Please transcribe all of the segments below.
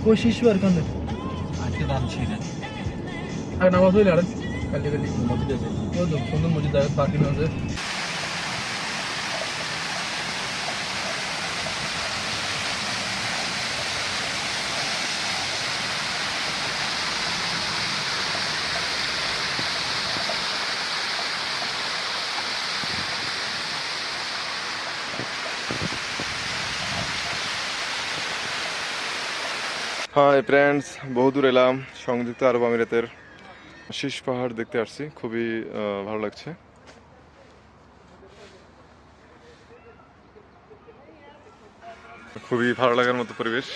ওই শিশু আর কান্দে আজকে দাম ছিল আর নামাজ হইলে আর কালি কালি মসজিদ আছে ও তো সুন্দর মসজিদ আছে পার্কিং আছে হাই ফ্রেন্ডস, বহুদূর এলাম সংযুক্ত আরব আমিরাতের শীষ পাহাড় দেখতে আসছি। খুবই ভালো লাগছে। খুবই ভালো লাগার মতো পরিবেশ।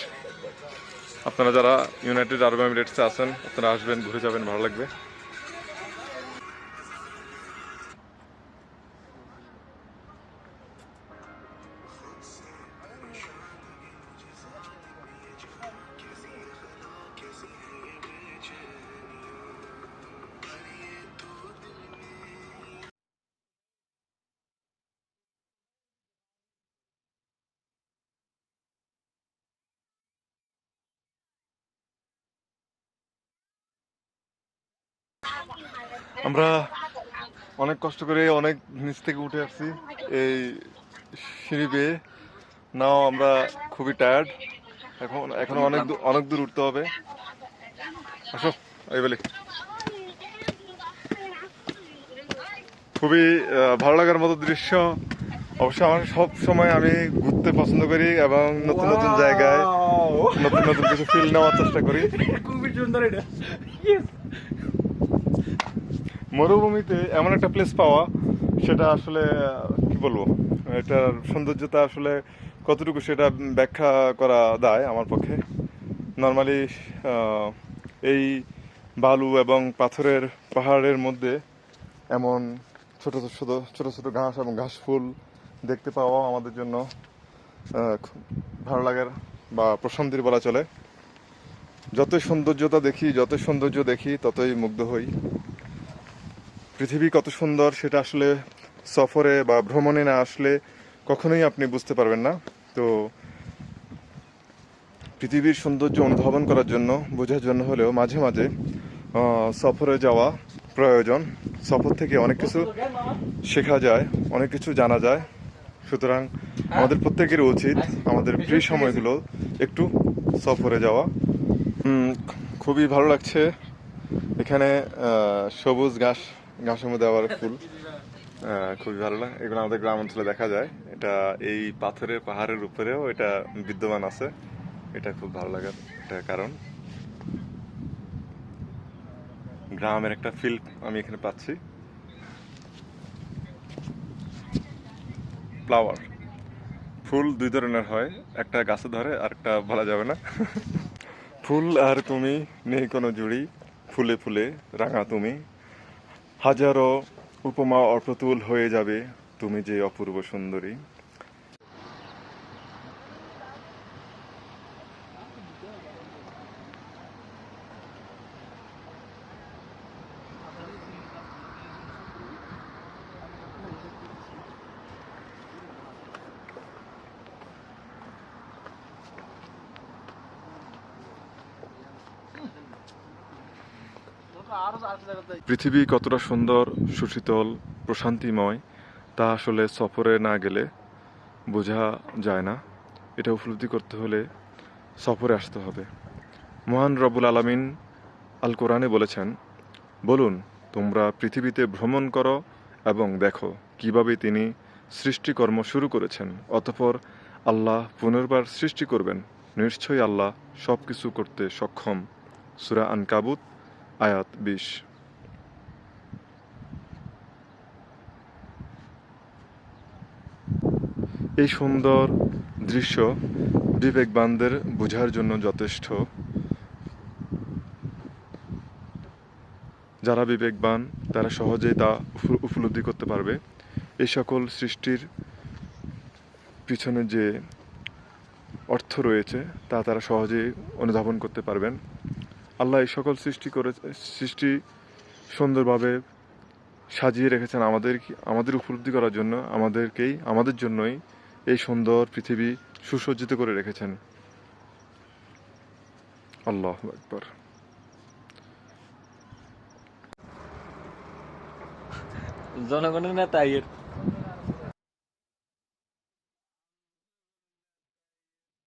আপনারা যারা ইউনাইটেড আরব আমিরেটসে আছেন আপনারা আসবেন, ঘুরে যাবেন, ভালো লাগবে। আমরা অনেক কষ্ট করে অনেক নিচ থেকে উঠে আসছি এই সিঁড়ি বেয়ে। নাও আমরা খুবই টায়ার্ড, এখনো অনেক দূর উঠতে হবে। আসো এই বলি। খুবই ভালো লাগার মতো দৃশ্য। অবশ্য আমার সব সময় আমি ঘুরতে পছন্দ করি এবং নতুন নতুন জায়গায় নতুন নতুন কিছু ফিল নেওয়ার চেষ্টা করি। খুবই সুন্দর এটা মরুভূমিতে এমন একটা প্লেস পাওয়া, সেটা আসলে কি বলবো, এটার সৌন্দর্যতা আসলে কতটুকু সেটা ব্যাখ্যা করা দায় আমার পক্ষে। নর্মালি এই বালু এবং পাথরের পাহাড়ের মধ্যে এমন ছোট ছোট ছোট ঘাস এবং ঘাস ফুল দেখতে পাওয়া আমাদের জন্য খুব ভালো লাগার বা প্রশান্তির বলা চলে। যতই সৌন্দর্য দেখি ততই মুগ্ধ হই। পৃথিবী কত সুন্দর সেটা আসলে সফরে বা ভ্রমণে না আসলে কখনোই আপনি বুঝতে পারবেন না। তো পৃথিবীর সৌন্দর্য অনুধাবন করার জন্য, বোঝার জন্য হলেও মাঝে মাঝে সফরে যাওয়া প্রয়োজন। সফর থেকে অনেক কিছু শেখা যায়, অনেক কিছু জানা যায়। সুতরাং আমাদের প্রত্যেকের উচিত আমাদের ফ্রি সময়গুলো একটু সফরে যাওয়া। খুবই ভালো লাগছে এখানে। সবুজ ঘাসের মধ্যে আবার ফুল, খুবই ভালো লাগে। এগুলো আমাদের গ্রাম অঞ্চলে দেখা যায়। এটা এই পাথরের পাহাড়ের উপরেও এটা বিদ্যমান আছে। এটা খুব ভালো লাগার একটা কারণ। গ্রামের একটা ফিল আমি এখানে পাচ্ছি। ফ্লাওয়ার, ফুল দুই ধরনের হয়, একটা গাছে ধরে আর একটা বলা যাবে না। ফুল আর তুমি নেই কোনো জুড়ি, ফুলে ফুলে রাঙা তুমি, হাজারো উপমা অপ্রতুল হয়ে যাবে তুমি যে অপূর্ব সুন্দরী। পৃথিবী কতটা সুন্দর, সুশীতল, প্রশান্তিময় তা আসলে সফরে না গেলে বোঝা যায় না। এটা উপলব্ধি করতে হলে সফরে আসতে হবে। মহান রব্বুল আলামিন আল কোরআনে বলেছেন, বলুন তোমরা পৃথিবীতে ভ্রমণ করো এবং দেখো কিভাবে তিনি সৃষ্টিকর্ম শুরু করেছেন, অতঃপর আল্লাহ পুনর্বার সৃষ্টি করবেন। নিশ্চয়ই আল্লাহ সব কিছু করতে সক্ষম। সূরা আনকাবুত আয়াত 20। এই সুন্দর দৃশ্য বিবেকবানদের বোঝার জন্য যথেষ্ট। যারা বিবেকবান তারা সহজেই তা উপলব্ধি করতে পারবে। এই সকল সৃষ্টির পিছনে যে অর্থ রয়েছে তা তারা সহজেই অনুধাবন করতে পারবেন। আল্লাহ এই সকল সৃষ্টি সুন্দরভাবে সাজিয়ে রেখেছেন আমাদের উপলব্ধি করার জন্য, আমাদের জন্যই এই সুন্দর পৃথিবী সুসজ্জিত করে রেখেছেন। আল্লাহু আকবার। জনগণের নেতা এর